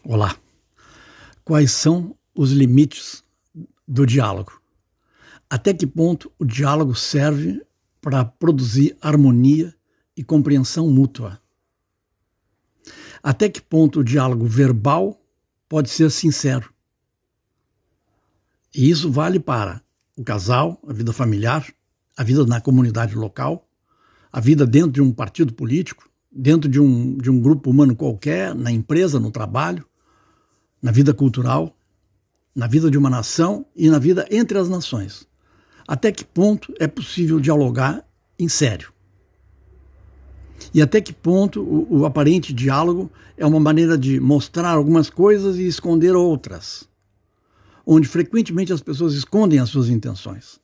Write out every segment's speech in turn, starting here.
Olá. Quais são os limites do diálogo? Até que ponto o diálogo serve para produzir harmonia e compreensão mútua? Até que ponto o diálogo verbal pode ser sincero? E isso vale para o casal, a vida familiar, a vida na comunidade local, a vida dentro de um partido político, dentro de um grupo humano qualquer, na empresa, no trabalho, na vida cultural, na vida de uma nação e na vida entre as nações. Até que ponto é possível dialogar em sério? E até que ponto o aparente diálogo é uma maneira de mostrar algumas coisas e esconder outras, onde frequentemente as pessoas escondem as suas intenções.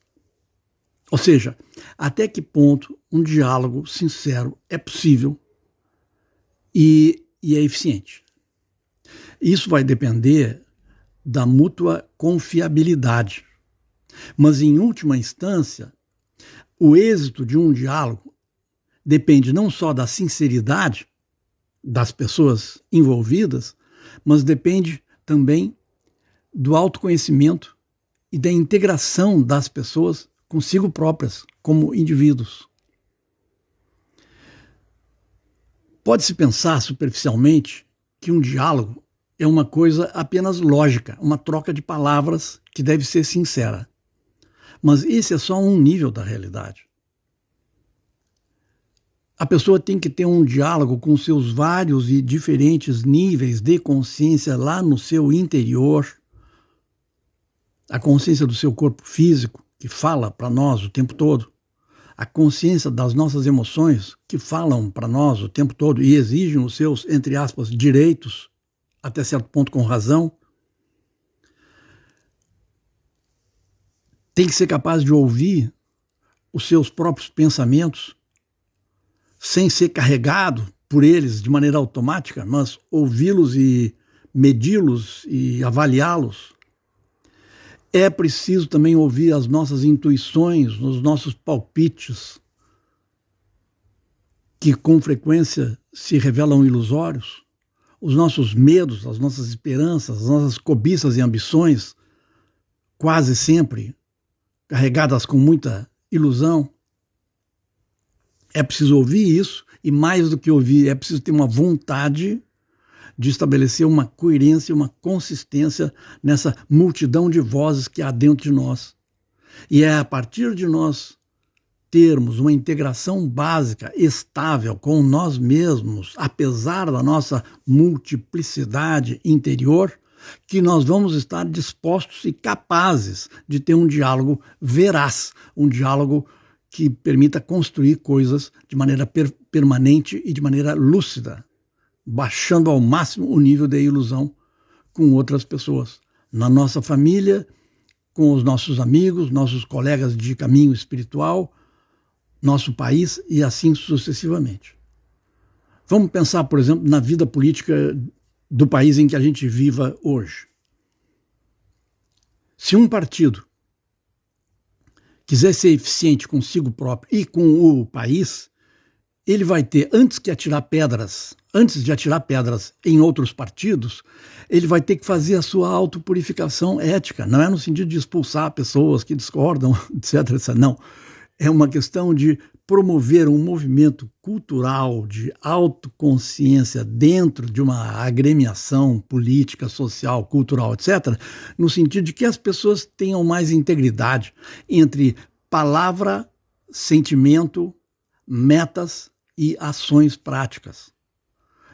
Ou seja, até que ponto um diálogo sincero é possível e é eficiente. Isso vai depender da mútua confiabilidade. Mas, em última instância, o êxito de um diálogo depende não só da sinceridade das pessoas envolvidas, mas depende também do autoconhecimento e da integração das pessoas consigo próprias, como indivíduos. Pode-se pensar superficialmente que um diálogo é uma coisa apenas lógica, uma troca de palavras que deve ser sincera. Mas esse é só um nível da realidade. A pessoa tem que ter um diálogo com seus vários e diferentes níveis de consciência lá no seu interior, a consciência do seu corpo físico, que fala para nós o tempo todo, a consciência das nossas emoções, que falam para nós o tempo todo e exigem os seus, entre aspas, direitos, até certo ponto com razão. Tem que ser capaz de ouvir os seus próprios pensamentos, sem ser carregado por eles de maneira automática, mas ouvi-los e medi-los e avaliá-los. É preciso também ouvir as nossas intuições, os nossos palpites, que com frequência se revelam ilusórios, os nossos medos, as nossas esperanças, as nossas cobiças e ambições, quase sempre carregadas com muita ilusão. É preciso ouvir isso, e mais do que ouvir, é preciso ter uma vontade de estabelecer uma coerência, uma consistência nessa multidão de vozes que há dentro de nós. E é a partir de nós termos uma integração básica, estável com nós mesmos, apesar da nossa multiplicidade interior, que nós vamos estar dispostos e capazes de ter um diálogo veraz, um diálogo que permita construir coisas de maneira permanente e de maneira lúcida, baixando ao máximo o nível de ilusão com outras pessoas, na nossa família, com os nossos amigos, nossos colegas de caminho espiritual, nosso país e assim sucessivamente. Vamos pensar, por exemplo, na vida política do país em que a gente viva hoje. Se um partido quiser ser eficiente consigo próprio e com o país, ele vai ter, antes de atirar pedras em outros partidos, ele vai ter que fazer a sua autopurificação ética. Não é no sentido de expulsar pessoas que discordam, etc, etc. Não. É uma questão de promover um movimento cultural de autoconsciência dentro de uma agremiação política, social, cultural, etc., no sentido de que as pessoas tenham mais integridade entre palavra, sentimento, metas e ações práticas.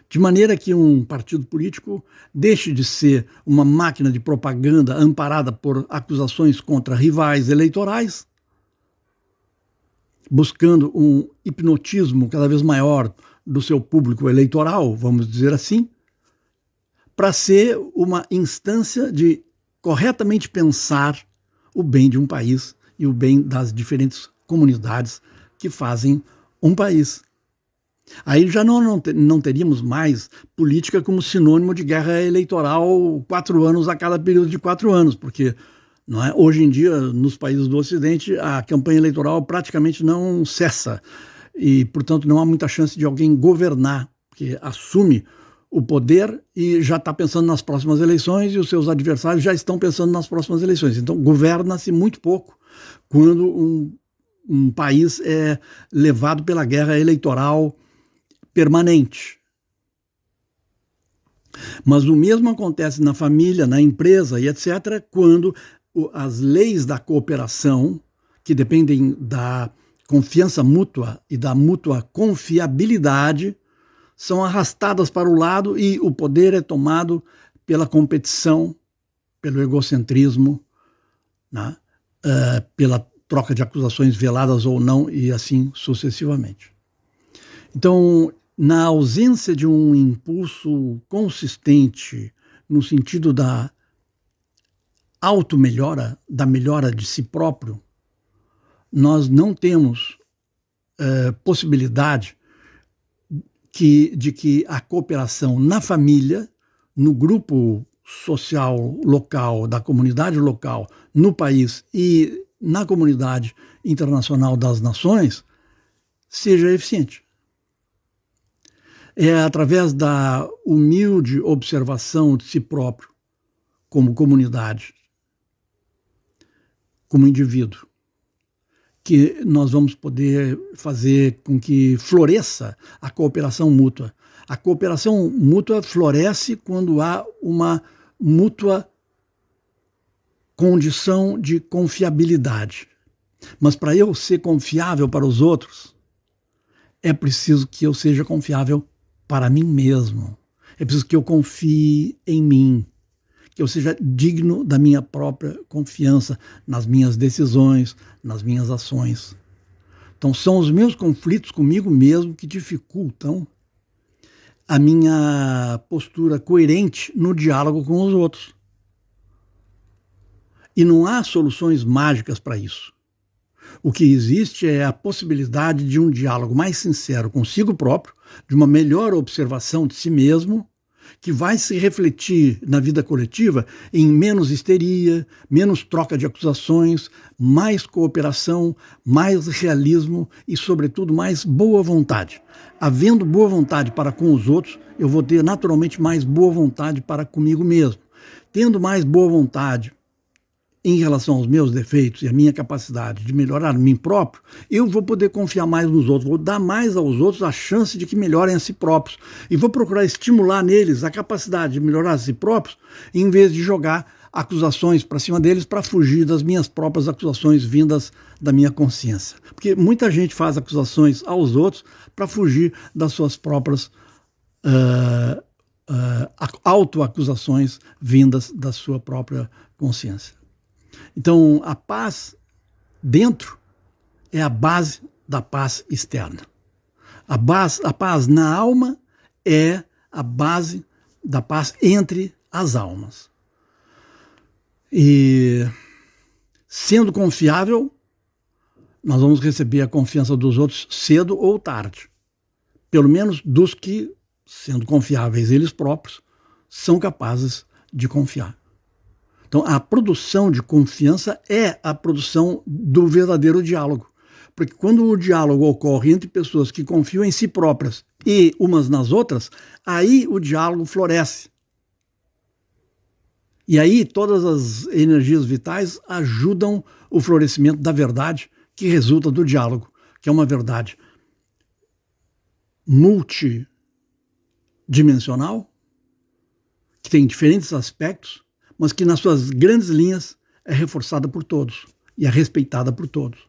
De maneira que um partido político deixe de ser uma máquina de propaganda amparada por acusações contra rivais eleitorais, buscando um hipnotismo cada vez maior do seu público eleitoral, vamos dizer assim, para ser uma instância de corretamente pensar o bem de um país e o bem das diferentes comunidades que fazem um país. Aí já não teríamos mais política como sinônimo de guerra eleitoral 4 anos a cada período de 4 anos, porque não é? Hoje em dia, nos países do Ocidente, a campanha eleitoral praticamente não cessa e, portanto, não há muita chance de alguém governar, porque assume o poder e já está pensando nas próximas eleições e os seus adversários já estão pensando nas próximas eleições. Então, governa-se muito pouco quando um país é levado pela guerra eleitoral permanente. Mas o mesmo acontece na família, na empresa e etc., quando as leis da cooperação, que dependem da confiança mútua e da mútua confiabilidade, são arrastadas para o lado e o poder é tomado pela competição, pelo egocentrismo, né? Pela troca de acusações veladas ou não, e assim sucessivamente. Então, na ausência de um impulso consistente no sentido da auto-melhora, da melhora de si próprio, nós não temos possibilidade de que a cooperação na família, no grupo social local, da comunidade local, no país e na comunidade internacional das nações, seja eficiente. É através da humilde observação de si próprio, como comunidade, como indivíduo, que nós vamos poder fazer com que floresça a cooperação mútua. A cooperação mútua floresce quando há uma mútua condição de confiabilidade. Mas para eu ser confiável para os outros, é preciso que eu seja confiável para mim mesmo. É preciso que eu confie em mim, que eu seja digno da minha própria confiança nas minhas decisões, nas minhas ações. Então são os meus conflitos comigo mesmo que dificultam a minha postura coerente no diálogo com os outros. E não há soluções mágicas para isso. O que existe é a possibilidade de um diálogo mais sincero consigo próprio, de uma melhor observação de si mesmo, que vai se refletir na vida coletiva em menos histeria, menos troca de acusações, mais cooperação, mais realismo e, sobretudo, mais boa vontade. Havendo boa vontade para com os outros, eu vou ter naturalmente mais boa vontade para comigo mesmo. Tendo mais boa vontade em relação aos meus defeitos e a minha capacidade de melhorar a mim próprio, eu vou poder confiar mais nos outros, vou dar mais aos outros a chance de que melhorem a si próprios e vou procurar estimular neles a capacidade de melhorar a si próprios em vez de jogar acusações para cima deles para fugir das minhas próprias acusações vindas da minha consciência. Porque muita gente faz acusações aos outros para fugir das suas próprias autoacusações vindas da sua própria consciência. Então, a paz dentro é a base da paz externa. A paz na alma é a base da paz entre as almas. E, sendo confiável, nós vamos receber a confiança dos outros cedo ou tarde. Pelo menos dos que, sendo confiáveis eles próprios, são capazes de confiar. Então, a produção de confiança é a produção do verdadeiro diálogo. Porque quando o diálogo ocorre entre pessoas que confiam em si próprias e umas nas outras, aí o diálogo floresce. E aí todas as energias vitais ajudam o florescimento da verdade que resulta do diálogo, que é uma verdade multidimensional, que tem diferentes aspectos, mas que nas suas grandes linhas é reforçada por todos e é respeitada por todos.